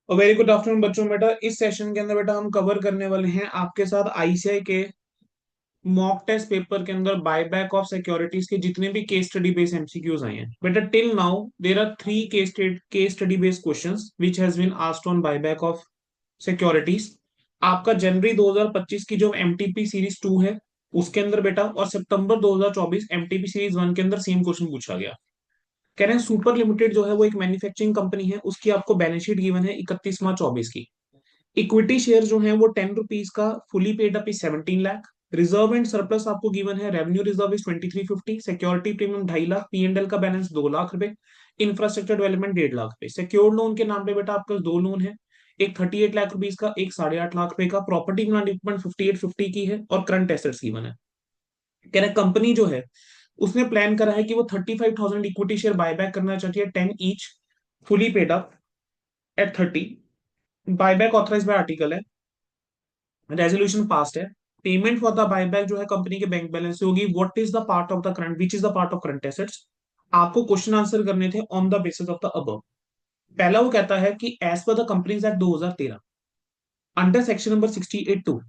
और very good afternoon बच्चों। बेटा इस सेशन के अंदर बेटा हम कवर करने वाले हैं आपके साथ आईसीआई के मॉक टेस्ट पेपर के अंदर बायबैक ऑफ सिक्योरिटीज के जितने भी केस स्टडी बेस्ड एमसीक्यूज आए हैं। बेटा till now there are three case study based questions which has been asked on buyback of securities. आपका जनवरी 2025 की जो एमटीपी सीरीज 2 है उसके अंदर बेटा, और सितंबर 2024 एमटीपी सीरीज 1 के अंदर सेम क्वेश्चन पूछा गया। कह रहे हैं सुपर लिमिटेड जो है वो एक मैन्युफैक्चरिंग कंपनी है, उसकी आपको बैलेंस शीट गिवन है 31 मार्च 24 की। इक्विटी शेयर जो है वो ₹10 का, fully paid up is 17 lakh. Reserve and surplus आपको गिवन है, revenue reserve is 2350, security premium 2.5 lakh, PNL का बैलेंस 2 लाख रुपए, इंफ्रास्ट्रक्चर डेवलपमेंट 1.5 लाख रुपए। सिक्योर्ड लोन के नाम पे बेटा आपका दो लोन है, एक 38 लाख रुपीज का, एक 8.5 लाख रुपए का। प्रॉपर्टी प्लांट इक्विपमेंट 5850 की है और करंट एसेट्स गिवन है। कह रहे कंपनी जो है उसने प्लान करा है कि वो 35,000 इक्विटी शेयर बायबैक करना चाहती है, 10 each, fully paid up at 30। Buyback authorise by article है, रेजोल्यूशन पास्ड है। पेमेंट फॉर द बायबैक जो है कंपनी के बैंक बैलेंस से होगी। What is the part of the current, which is the part of current assets. आपको question answer करने थे on the basis of the above. पहला वो कहता है कि as per the Companies Act 2013 under section number 68(2)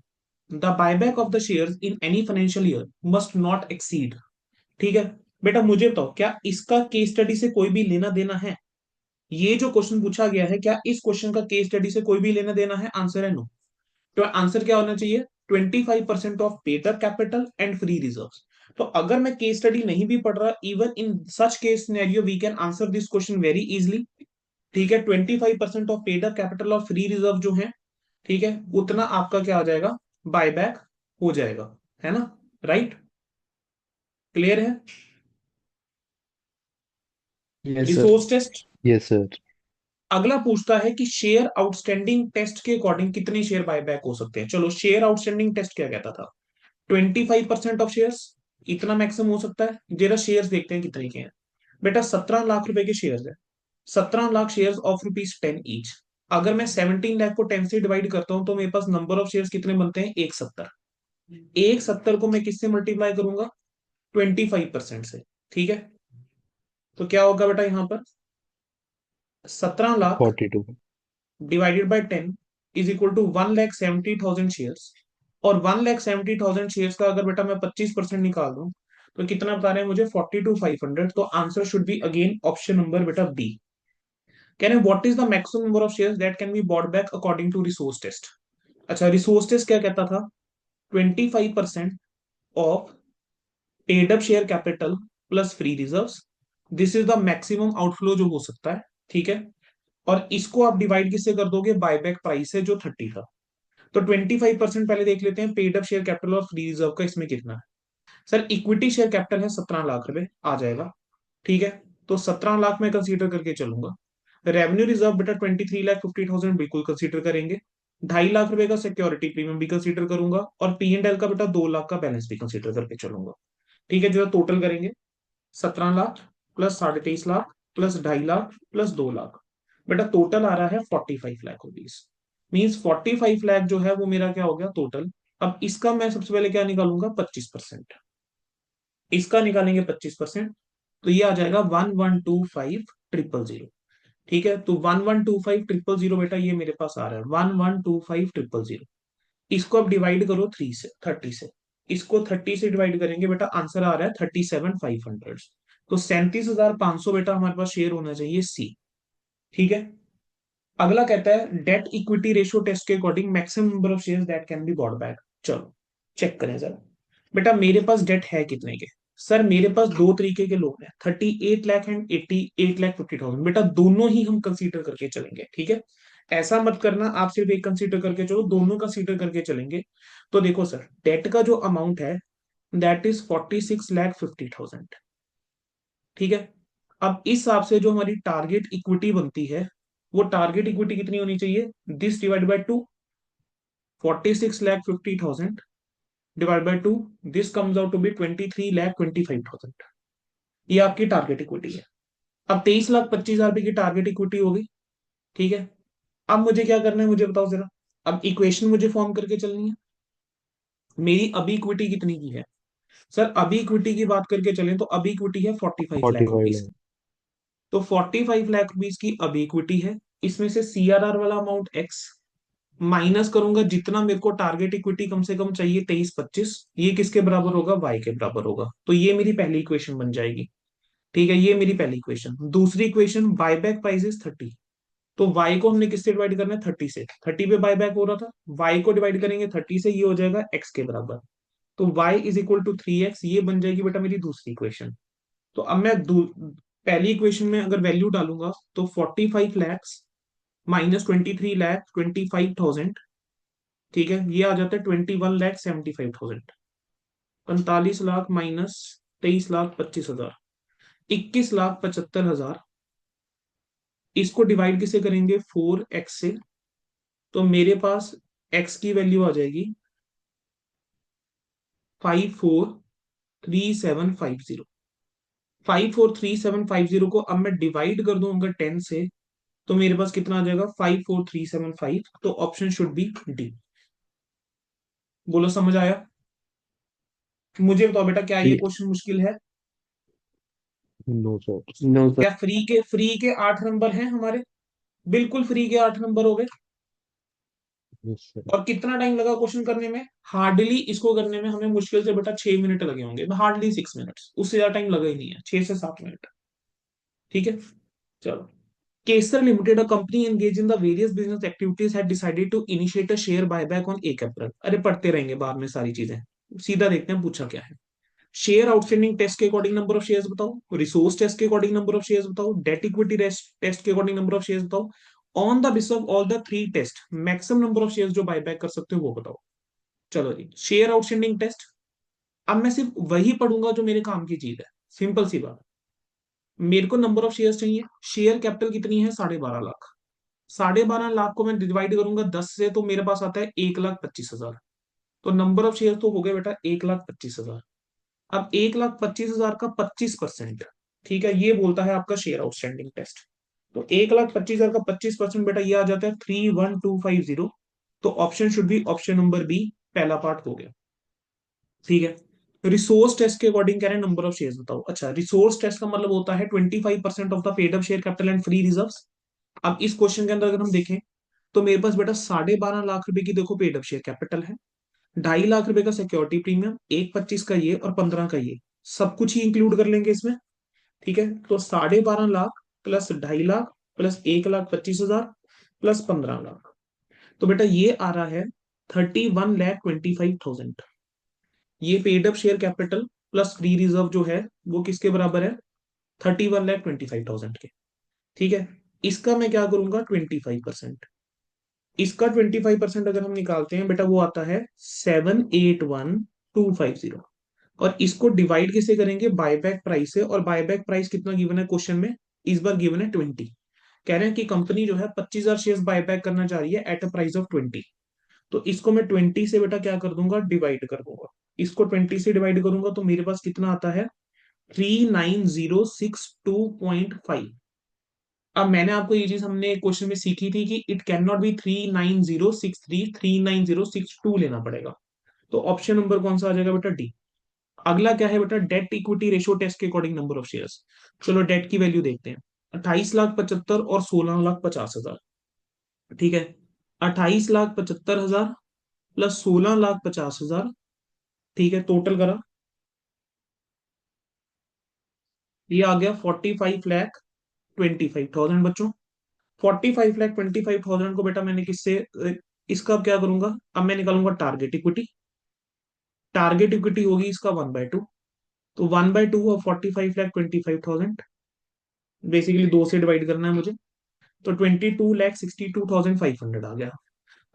the buyback of the shares in any financial year must not exceed. ठीक है बेटा, मुझे बताओ क्या इसका केस स्टडी से कोई भी लेना देना है। ये जो क्वेश्चन पूछा गया है, क्या इस क्वेश्चन का केस स्टडी से कोई भी लेना देना है? आंसर है नो। तो आंसर क्या होना चाहिए? 25% ऑफ पेटर कैपिटल एंड फ्री रिजर्व। तो अगर मैं केस स्टडी नहीं भी पढ़ रहा, even in such case scenario we can answer this question very easily. ठीक है, 25% ऑफ पेड अप कैपिटल और फ्री रिजर्व जो है, ठीक है, उतना आपका क्या हो जाएगा, बायबैक हो जाएगा, है ना? राइट, क्लियर है? Yes sir. Resource test. Yes sir. अगला पूछता है कि शेयर आउटस्टैंडिंग टेस्ट के अकॉर्डिंग कितने शेयर बायबैक हो सकते हैं। चलो, शेयर आउटस्टैंडिंग टेस्ट क्या कहता था? 25% ऑफ शेयर्स, इतना मैक्सिमम हो सकता है। जरा शेयर्स देखते हैं कितने के हैं। बेटा 17 लाख रुपए के शेयर्स है, 17 लाख शेयर्स ऑफ ₹10 ईच। अगर मैं 17 लाख को 10 से डिवाइड करता हूं तो मेरे पास नंबर ऑफ शेयर्स कितने बनते हैं? 170। 170 को मैं किससे मल्टीप्लाई करूंगा? 25% से। ठीक है, तो क्या होगा बेटा यहाँ पर? 17 lakh 42। Divided by 10 is equal to 1,70,000 shares. और 1,70,000 शेयर्स का अगर बेटा मैं 25% निकाल दूं तो कितना बता रहे हैं मुझे? 42,500। तो answer should be again option number बेटा बी। कह रहे हैं what is the maximum number of shares that can be bought back according to resource test. अच्छा, रिसोर्स टेस्ट क्या कहता था? 25% of paid up share capital plus free reserve, this is the maximum outflow जो हो सकता है। ठीक है, और इसको आप डिवाइड किससे कर दोगे? बायबैक प्राइस है जो 30 था। तो 25% पहले देख लेते हैं पेड अप शेयर कैपिटल और फ्री रिजर्व का, इसमें कितना है। सर इक्विटी शेयर कैपिटल है 17 लाख रुपए, आ जाएगा। ठीक है, तो 17 लाख में कंसीडर करके चलूंगा। रेवेन्यू रिजर्व बेटा 23,50,000 बिल्कुल कंसीडर करेंगे। 2.5 लाख रुपए का सिक्योरिटी प्रीमियम भी कंसीडर करूंगा, और पी एंड एल का बेटा 2 लाख का बैलेंस भी कंसीडर करके चलूंगा। ठीक है, जो टोटल करेंगे 17 lakh plus 23.5 lakh plus 2.5 lakh plus 2 lakh, बेटा टोटल आ रहा है 45 लाख रुपीज। मीन्स 45 लाख जो है वो मेरा क्या हो गया टोटल। अब इसका मैं सबसे पहले क्या निकालूंगा? 25%। इसका निकालेंगे 25%, तो ये आ जाएगा 1125,000। ठीक है, तो 1125,000 बेटा ये मेरे पास आ रहा है 1125,000। इसको अब डिवाइड करो 30 से। इसको 30 से डिवाइड करेंगे बेटा, आंसर आ रहा है 37,500। तो 37,500 बेटा हमारे पास शेयर होना चाहिए सी। ठीक है, अगला कहता है डेट इक्विटी रेशियो टेस्ट के according maximum number of shares that can be bought back. चलो चेक करें जरा। बेटा मेरे पास डेट है कितने के? सर मेरे पास दो तरीके के लोन है, 38 लाख एंड 88,50,000। बेटा दोनों ही हम कंसीडर करके चलेंगे। ठीक है, ऐसा मत करना आप सिर्फ एक कंसीडर करके चलो, दोनों कंसीडर करके चलेंगे। तो देखो सर, डेट का जो अमाउंट है दैट इज 46,50,000। ठीक है, अब इस हिसाब से जो हमारी टारगेट इक्विटी बनती है, वो टारगेट इक्विटी कितनी होनी चाहिए? This divide by two, 46,50,000 divide by two, this comes out to be 23,25,000। ये आपकी टारगेट इक्विटी है। अब 23,25,000 रुपए की टारगेट इक्विटी होगी। ठीक है, अब मुझे क्या करना है मुझे बताओ जरा। अब इक्वेशन मुझे फॉर्म करके चलनी है। मेरी अभी इक्विटी कितनी की है? सर अभी इक्विटी की बात करके चलें तो अभी इक्विटी है 45 लाख 45 रुपीज। लाख। तो 45 लाख रुपीज की अभी इक्विटी है, इसमें से सीआरआर वाला अमाउंट एक्स माइनस करूंगा जितना मेरे को टारगेट इक्विटी कम से कम चाहिए 23-25, ये किसके बराबर होगा, वाई के बराबर होगा। तो ये मेरी पहली इक्वेशन बन जाएगी। ठीक है, ये मेरी पहली इक्वेशन। दूसरी equation, buy back price is 30। तो y को हमने किससे डिवाइड करना है, 30 से। 30 पे बाय बैक हो रहा था, y को डिवाइड करेंगे 30 से, ये हो जाएगा x के बराबर। तो y is equal to 3x, ये बन जाएगी बेटा मेरी दूसरी इक्वेशन। तो अब मैं पहली इक्वेशन में अगर वैल्यू डालूंगा तो 45 लैक्स माइनस 23 लाख 25,000, ठीक है, ये आ जाता है 21,75,000। 45 लाख माइनस 23,25,000, 21,75,000। इसको डिवाइड किसे करेंगे, 4x से। तो मेरे पास x की वैल्यू आ जाएगी 543750। 543750 को अब मैं डिवाइड कर दूंगा 10 से, तो मेरे पास कितना आ जाएगा, 54375। तो ऑप्शन शुड बी डी। बोलो समझ आया। मुझे बताओ बेटा, क्या ये ये क्वेश्चन मुश्किल है। No sir, no sir. क्या फ्री के 8 नंबर हैं हमारे, बिल्कुल फ्री के 8 नंबर हो गए। Yes sir. और कितना टाइम लगा क्वेश्चन करने में, हार्डली इसको करने में हमें मुश्किल से बेटा 6 मिनट लगे होंगे, हार्डली 6 मिनट, उससे ज्यादा टाइम लगा ही नहीं है, 6 से 7 मिनट। ठीक है, चलो। Kesar limited, a company engage in the various business activities, had decided to initiate a share buyback on 1 April. अरे पढ़ते रहेंगे बाद में सारी चीजें, सीधा देखते हैं पूछा क्या है। शेयर आउटस्टैंडिंग टेस्ट के अकॉर्डिंग नंबर ऑफ शेयर्स बताओ, रिसोर्स टेस्ट के अकॉर्डिंग नंबर ऑफ शेयर्स बताओ, डेट इक्विटी टेस्ट के अकॉर्डिंग नंबर ऑफ शेयर्स बताओ। On the basis of all the three test maximum number of shares जो buyback कर सकते हो वो बताओ। चलो जी, शेयर आउटस्टैंडिंग टेस्ट। अब मैं सिर्फ वही पढ़ूंगा जो मेरे काम की चीज है, सिंपल सी बात। मेरे को नंबर ऑफ शेयर्स चाहिए, शेयर कैपिटल कितनी है, 12.5 लाख। 12.5 लाख को मैं डिवाइड करूंगा 10 से, तो मेरे पास आता है 1,25,000। तो नंबर ऑफ शेयर तो हो गए बेटा 1,25,000। अब 1,25,000 का 25%, ठीक है, ये बोलता है आपका शेयर आउटस्टैंडिंग टेस्ट। तो 1,25,000 का 25% बेटा ये आ जाता है 31250। तो option should be option number B, पहला पार्ट हो गया। ठीक है, रिसोर्स टेस्ट के अकॉर्डिंग कह रहे हैं नंबर ऑफ शेयर्स बताओ। अच्छा, रिसोर्स टेस्ट का मतलब होता है 25% of the paid up share capital and free reserves. अब इस क्वेश्चन के अंदर अगर हम देखें तो मेरे पास बेटा 12.5 लाख रुपए की देखो पेड अप शेयर कैपिटल है, 2.5 लाख रुपए का सिक्योरिटी प्रीमियम, 1,25 का ये और 15 का ये, सब कुछ ही इंक्लूड कर लेंगे इसमें। ठीक है, तो 12.5 lakh plus 2.5 lakh plus 1,25,000 plus 15 lakh, तो बेटा ये आ रहा है 31,25,000। ये paid up share capital plus free reserve जो है वो किसके बराबर है, 31,25,000 के। ठीक है, इसका मैं क्या करूंगा, 25%। इसका 25% अगर हम निकालते हैं बेटा वो आता है 781,250। और इसको डिवाइड किसे करेंगे, बायबैक प्राइस से। और बायबैक प्राइस कितना गिवन है क्वेश्चन में, इस बार गिवन है 20। कह रहे हैं कि कंपनी जो है 25,000 शेयर बायबैक करना चाह रही है एट अ प्राइस ऑफ 20। तो इसको मैं 20 से बेटा क्या कर दूंगा, डिवाइड कर दूंगा। इसको 20 से डिवाइड करूंगा तो मेरे पास कितना आता है, 39062.5। अब मैंने आपको ये चीज हमने क्वेश्चन में सीखी थी कि इट कैन नॉट बी 39063, 39062 लेना पड़ेगा। तो ऑप्शन नंबर कौन सा आ जाएगा बेटा, डी। अगला क्या है बेटा, डेट इक्विटी रेशियो टेस्ट के अकॉर्डिंग नंबर ऑफ शेयर्स। चलो डेट की वैल्यू देखते हैं, 28,75,000 और 16,50,000। ठीक है, 28,75,000 प्लस 16,50,000, ठीक है, टोटल करा, ये आ गया 45,25,000 बच्चों। 45,25,000 को बेटा मैंने किससे इसका अब क्या करूंगा, अब मैं निकालूंगा टारगेट इक्विटी। टारगेट इक्विटी होगी इसका 1/2। तो 1/2 और 45,25,000 बेसिकली 2 से डिवाइड करना है मुझे। तो 22,62,500 आ गया।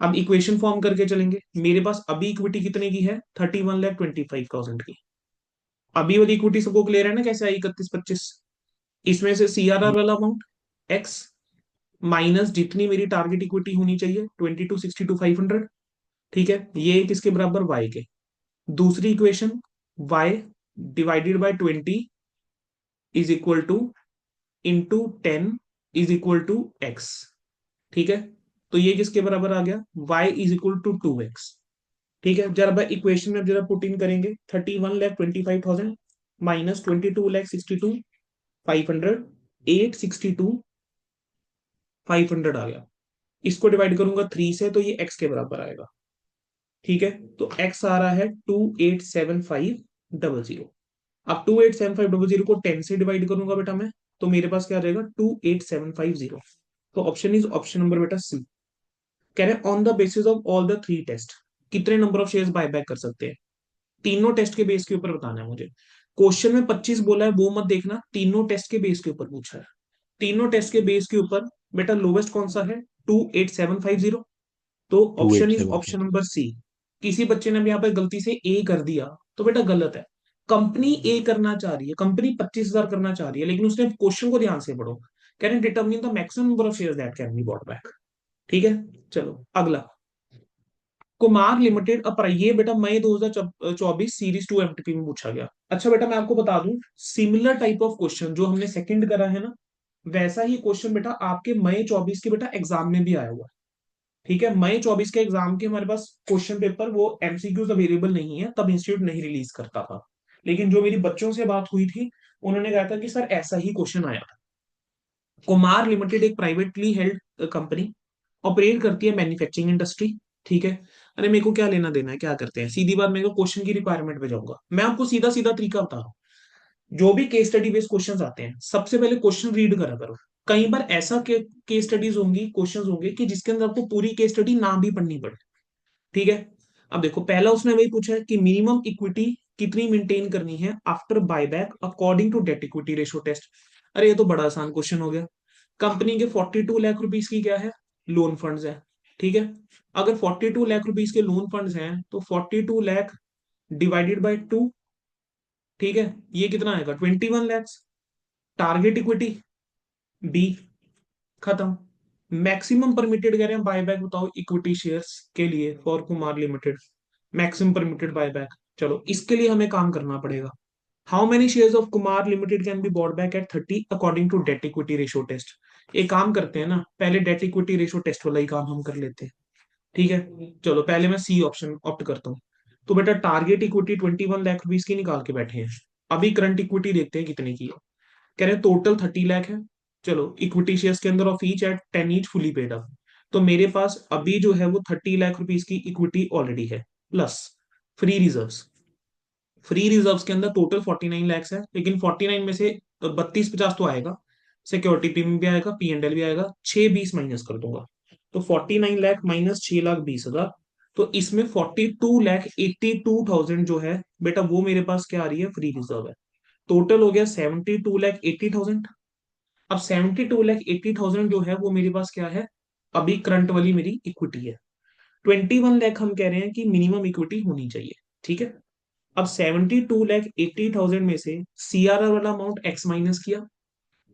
अब इक्वेशन फॉर्म करके चलेंगे, मेरे पास अभी इक्विटी कितने की है, 31,25,000 की। अभी वाली इक्विटी सबको क्लियर है ना, कैसे आई 31-25। इसमें से सीआरआर वाला अमाउंट एक्स माइनस जितनी मेरी टारगेट इक्विटी होनी चाहिए 22,62,500। ठीक है, ये किसके बराबर, वाई के। दूसरी equation, Y divided by 20 is equal to into 10 is equal to X. ठीक है, तो ये किसके बराबर आ गया, y is equal to 2x। ठीक है, जरा इक्वेशन में जरा पुट इन करेंगे, 31,25,000 माइनस 22,62,500, 862 500 आ गया। इसको डिवाइड करूंगा 3 से तो ये x के बराबर आएगा। ठीक है, तो x आ रहा है 287500। अब 287500 को 10 से डिवाइड करूंगा बेटा मैं, तो मेरे पास क्या रहेगा 28750। तो ऑप्शन इज ऑप्शन नंबर बेटा सी। कह रहे हैं on the basis of all the three test कितने number of shares buy back कर सकते हैं। तीनों टेस्ट के बेस के ऊपर बताना है मुझे। क्वेश्चन में 25 बोला है, वो मत देखना, तीनों टेस्ट के बेस के ऊपर पूछा है। तीनों टेस्ट के बेस के ऊपर बेटा लोवेस्ट कौन सा है, 28750। तो two option eight is seven option number C. किसी बच्चे ने भी यहाँ पे गलती से ए कर दिया तो बेटा गलत है। कंपनी ए करना चाह रही है, कंपनी 25,000 करना चाह रही है, लेकिन उसने क्वेश्चन को ध्यान से पढ़ो। कह रहे determine the maximum number of shares that can be bought back. ठीक है, चलो अगला। कुमार लिमिटेड अपर, ये बेटा मई 2024 सीरीज 2 एमटीपी में पूछा गया। अच्छा बेटा मैं आपको बता दूं, सिमिलर टाइप ऑफ क्वेश्चन जो हमने सेकंड करा है ना, वैसा ही क्वेश्चन बेटा आपके मई 24 के बेटा एग्जाम में भी आया हुआ है। ठीक है, मई 24 के एग्जाम के हमारे पास क्वेश्चन पेपर वो एमसीक्यूज अवेलेबल नहीं है, तब इंस्टीट्यूट नहीं रिलीज करता था। लेकिन जो मेरी बच्चों से बात हुई थी, उन्होंने कहा था कि सर ऐसा ही क्वेश्चन आया था। कुमार लिमिटेड एक प्राइवेटली हेल्ड कंपनी, ऑपरेट करती है मैन्युफैक्चरिंग इंडस्ट्री। ठीक है, अरे मेरे को क्या लेना देना है, क्या करते हैं, सीधी बात, मेरे को क्वेश्चन की रिक्वायरमेंट पे जाऊंगा मैं, आपको सीधा सीधा तरीका बता रहा हूँ। जो भी केस स्टडी बेस्ड क्वेश्चंस आते हैं, सबसे पहले क्वेश्चन रीड करा करो। कई बार ऐसा केस स्टडीज होंगी, क्वेश्चंस होंगे कि जिसके अंदर आपको पूरी केस स्टडी ना भी पढ़नी पड़े। ठीक है, अब देखो पहला उसने वही पूछा है कि मिनिमम इक्विटी कितनी मेंटेन करनी है after buyback according to debt equity ratio test. अरे ये तो बड़ा आसान क्वेश्चन हो गया। कंपनी के 42 लाख रुपीस की क्या है, लोन फंड्स है। ठीक है, अगर 42 लाख रुपीस के लोन फंड्स हैं तो 42 लाख डिवाइडेड बाय 2। ठीक है, ये कितना आएगा 21 लैक्स। टारगेट इक्विटी बी, खत्म। मैक्सिमम परमिटेड कह रहे हैं बायबैक, बताओ इक्विटी शेयर्स के लिए for Kumar Limited. Maximum permitted buyback, चलो इसके लिए हमें काम करना पड़ेगा। How many shares of Kumar Limited can be bought back at 30 according to debt equity ratio test. एक काम करते हैं ना, पहले डेट इक्विटी रेशियो टेस्ट वाला ही काम हम कर लेते हैं। ठीक है, चलो पहले मैं सी ऑप्शन ऑप्ट करता हूँ। तो बेटा टारगेट इक्विटी 21 लाख रुपीज की निकाल के बैठे हैं। अभी करंट इक्विटी देखते हैं कितने की है। कह रहे हैं टोटल 30 लाख है। चलो इक्विटी शेयर्स के अंदर of each eight 10 each fully paid up. तो मेरे पास अभी जो है वो 30 लाख रुपीज की इक्विटी ऑलरेडी है, plus free reserves. Free reserves के अंदर टोटल 49 लैक्स है, लेकिन 49 में से 32-50 तो आएगा, सिक्योरिटी प्रीमियम भी आएगा, पी एंड एल भी आएगा, 6-20 माइनस कर दूंगा। तो 49 लाख माइनस 6,20,000, तो इसमें 42,82,000 जो है बेटा वो मेरे पास क्या आ रही है, फ्री रिजर्व है। टोटल हो गया 72,80,000। अब 72,80,000 जो है वो मेरे पास क्या है, अभी करंट वाली मेरी इक्विटी है। 21 लाख हम कह रहे हैं कि मिनिमम इक्विटी होनी चाहिए। ठीक है, अब 72,80,000 में से सीआरआर वाला अमाउंट एक्स माइनस किया,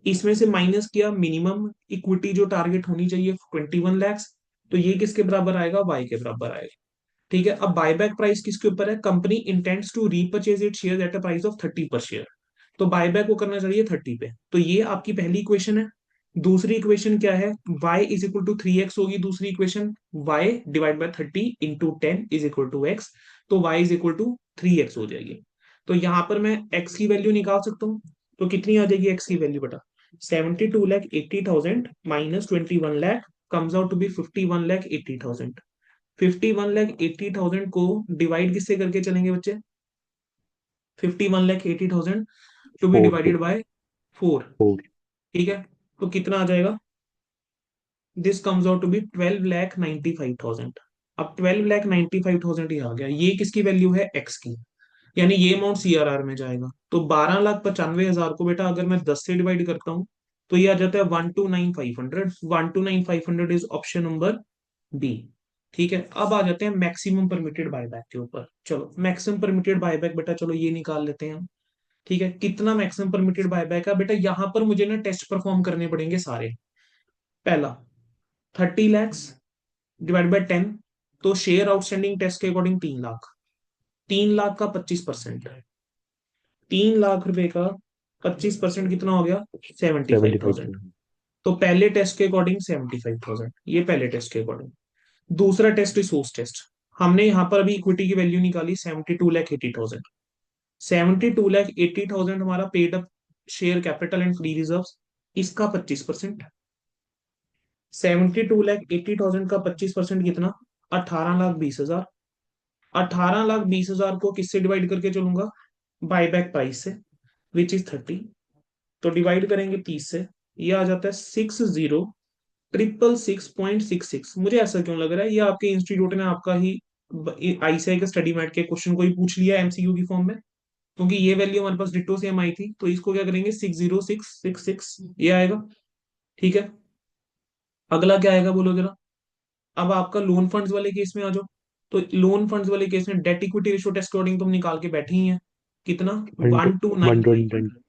इसमें से माइनस किया मिनिमम इक्विटी जो टारगेट होनी चाहिए 21 लैक्स। तो ये किसके बराबर आएगा, वाई के बराबर आएगा। ठीक है, अब बायबैक प्राइस किसके ऊपर है, company intends to repurchase it share at a price of 30 per share. तो बायबैक को करना चाहिए 30 पे, तो ये आपकी पहली इक्वेशन है। दूसरी इक्वेशन क्या है, y is equal to 3x होगी दूसरी equation. y divide by 30 into 10 is equal to X. तो y is equal to 3x हो जाएगी। तो यहां पर मैं x की वैल्यू निकाल सकता हूँ। तो कितनी आ जाएगी x की वैल्यू बेटा, 72,80,000 minus 21 lakh comes out to be 51,80,000। 51,80,000 को डिवाइड किससे करके चलेंगे बच्चे, 51,80,000 to be four divided by 4। Four ठीक है, तो कितना आ जाएगा, this comes out to be 12,95,000। अब 12,95,000 ही आ गया, ये किसकी वैल्यू है, एक्स की। यानी ये अमाउंट सीआरआर में जाएगा। तो 12,95,000 को बेटा अगर मैं 10 से डिवाइड करता हूँ तो ये आ जाता है 129,500। 129,500 इज ऑप्शन नंबर बी। ठीक है, अब आ जाते हैं मैक्सिमम परमिटेड बायबैक के ऊपर। चलो मैक्सिमम परमिटेड बायबैक बेटा, चलो ये निकाल लेते हैं हम। ठीक है, कितना मैक्सिमम परमिटेड बायबैक है बेटा, यहां पर मुझे ना टेस्ट परफॉर्म करने पड़ेंगे सारे। पहला 30 लैक्स डिवाइड बाय 10, तो शेयर आउटस्टैंडिंग टेस्ट के अकॉर्डिंग 3 लाख। 3 लाख का 25% है, 3 लाख रुपए का 25% कितना हो गया, सेवेंटी फाइव 75। थाउजेंड तो पहले टेस्ट के अकॉर्डिंग 75,000, ये पहले टेस्ट के अकॉर्डिंग। दूसरा टेस्ट रिसोर्स टेस्ट, हमने यहाँ पर अभी इक्विटी की वैल्यू निकाली 72,80,000। 72,80,000 हमारा paid up share capital and free reserve, इसका 25%। 72,80,000 का 25% कितना? 18,20,000। 18,20,000 को किससे डिवाइड करके चलूंगा? बायबैक प्राइस से, विच इज 30। तो डिवाइड करेंगे 30 से, ये आ जाता है 60,666.66। मुझे ऐसा क्यों लग रहा है ये आपके इंस्टीट्यूट ने आपका ही आईसीआई का स्टडी मैट के क्वेश्चन को ही पूछ लिया एमसीक्यू की फॉर्म में, क्योंकि ये वैल्यू हमारे पास डिट्टो सेम आई थी। तो इसको क्या करेंगे, 60666 ये आएगा। ठीक है, अगला क्या आएगा बोलो जरा। अब आपका लोन फंड्स वाले केस में आ जाओ। तो लोन फंड्स वाले केस में date equity ratio taste according तुम निकाल के बैठे ही हैं, कितना? One two 120। 1:9,500।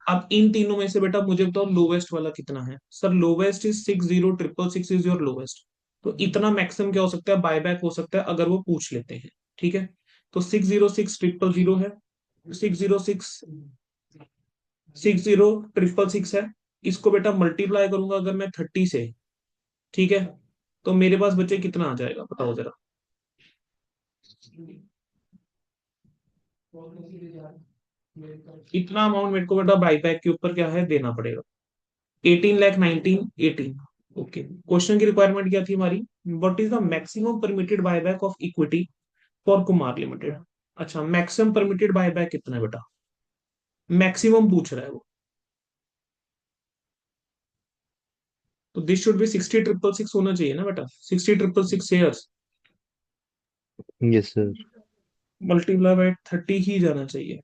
अब इन तीनों में से बेटा मुझे बताओ लोवेस्ट वाला कितना है। Sir lowest is 60,666 is your lowest. तो इतना मैक्सिमम क्या हो सकता है, बायबैक हो सकता है अगर वो पूछ लेते हैं। ठीक है, तो 606,000 है, 606,606 है। इसको बेटा मल्टीप्लाई करूंगा अगर मैं 30 से, ठीक है, तो मेरे पास बचे कितना आ जाएगा बताओ जरा। इतना अमाउंट मेरे को बेटा बाईबैक के ऊपर क्या है देना पड़ेगा। 18,19,18। ओके, क्वेश्चन की रिक्वायरमेंट क्या थी हमारी? What is the maximum permitted buyback of equity for Kumar limited. अच्छा, मैक्सिमम परमिटेड बायबैक कितना है बेटा? मैक्सिमम पूछ रहा है वो। तो दिस शुड बी 60,666 होना चाहिए ना बेटा, 60,666 shares yes sir. Multiply by 30 ही जाना चाहिए।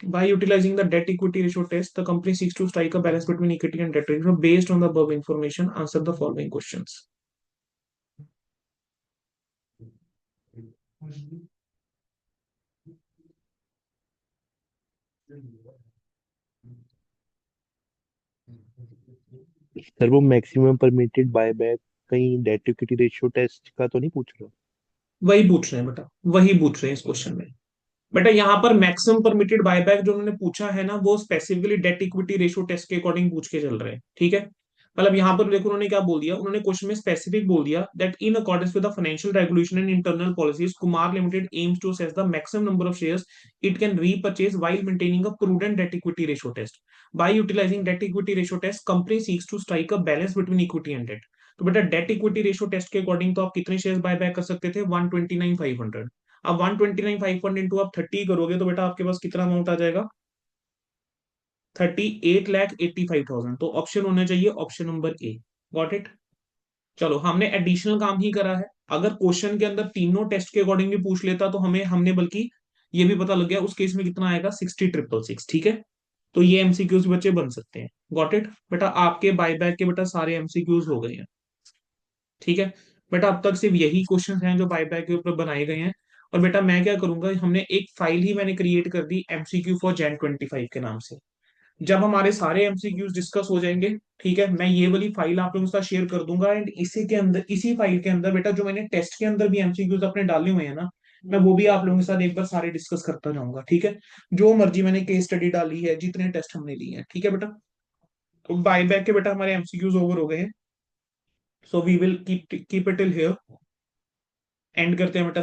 By utilizing the debt equity ratio test, the company seeks to strike a balance between equity and debt ratio. Based on the above information, answer the following questions. Sir वो maximum permitted buyback कहीं date equity ratio test का तो नहीं पूछ रहा? वही पूछ रहे हैं बेटा, वही पूछ रहे हैं इस क्वेश्चन में। बेटा यहाँ पर मैक्सिमम परमिटेड बायबैक जो उन्होंने पूछा है ना, वो specifically debt equity ratio test के अकॉर्डिंग पूछ के चल रहे हैं। ठीक है, मतलब यहाँ पर देखो उन्होंने क्या बोल दिया, उन्होंने क्वेश्चन में स्पेसिफिक बोल दिया that in accordance with the financial regulation and internal policies Kumar Limited aims to assess the maximum number of shares it can repurchase while maintaining a prudent debt equity ratio test. By utilising debt equity ratio test company seeks to strike a balance between equity and debt. तो बेटा debt equity ratio test के according तो आप कितने share bye back कर सकते थे, 129,500। अब 129,500 इंटू आप 30 करोगे तो बेटा आपके पास कितना अमाउंट आ जाएगा, 38,85,000। तो ऑप्शन होना चाहिए option number A. Got it. चलो हमने एडिशनल काम ही करा है। अगर क्वेश्चन के अंदर तीनों टेस्ट के अकॉर्डिंग भी पूछ लेता तो हमें हमने बल्कि ये भी पता लग गया उस केस में कितना आएगा, 60,666। ठीक है, तो ये एमसीक्यूज बच्चे बन सकते हैं। गॉट इट बेटा, आपके बायबैक के बेटा सारे एमसीक्यूज हो गए हैं। ठीक है बेटा, अब तक सिर्फ यही क्वेश्चन हैं जो बायबैक के ऊपर बनाए गए हैं। और बेटा मैं क्या करूंगा, हमने एक फाइल ही मैंने क्रिएट कर दी एमसीक्यू फॉर Jan 25 के नाम से। जब हमारे सारे एमसीक्यूज डिस्कस हो जाएंगे, ठीक है, मैं ये वाली फाइल आप लोगों के साथ शेयर कर दूंगा। एंड इसी के अंदर, इसी फाइल के अंदर बेटा जो मैंने टेस्ट के अंदर भी एमसीक्यूज अपने डाले हुए हैं ना, मैं वो भी आप लोगों के साथ एक बार सारे डिस्कस करता जाऊंगा। ठीक है, जो मर्जी मैंने केस स्टडी डाली है, जितने टेस्ट हमने लिए हैं। ठीक है बेटा, तो बायबैक के बेटा हमारे एमसीक्यूज ओवर हो गए हैं। So we will keep it till here. End करते हैं बेटा।